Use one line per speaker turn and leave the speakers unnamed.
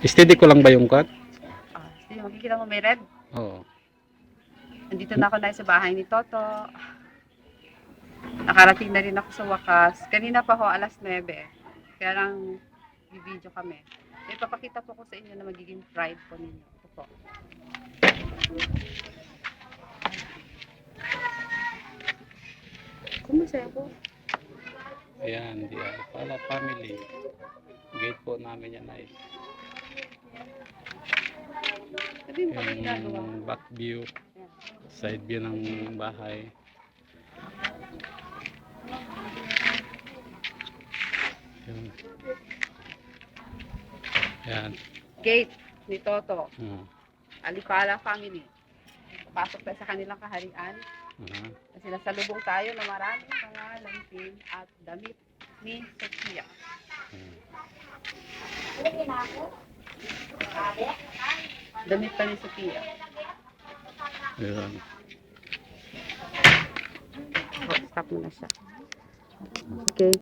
Steady ko lang ba yung cut?
Sige, makikita mo may red.
Oo.
Nandito na ako na sa bahay ni Toto. Nakarating na rin ako sa wakas. Kanina pa ho, alas 9. Kaya lang, video kami. Ipapakita po ko sa inyo na magiging pride po ninyo. Ito po. Kumasaya po.
Ayan, di Alcala family. Gate po namin yan ay.
Sabi mo kami ginagawa.
Yung back view, side view ng bahay. Yun. Ayan.
Gate ni Toto.
Alcala.
Alcala family. Pasok tayo sa kanilang kaharian.
Uh-huh.
Kasi nasalubong tayo ng maraming mga lampin at damit ni Sophia. Damit pa ni Sophia.
Ayan.
Stop mo na siya. Okay.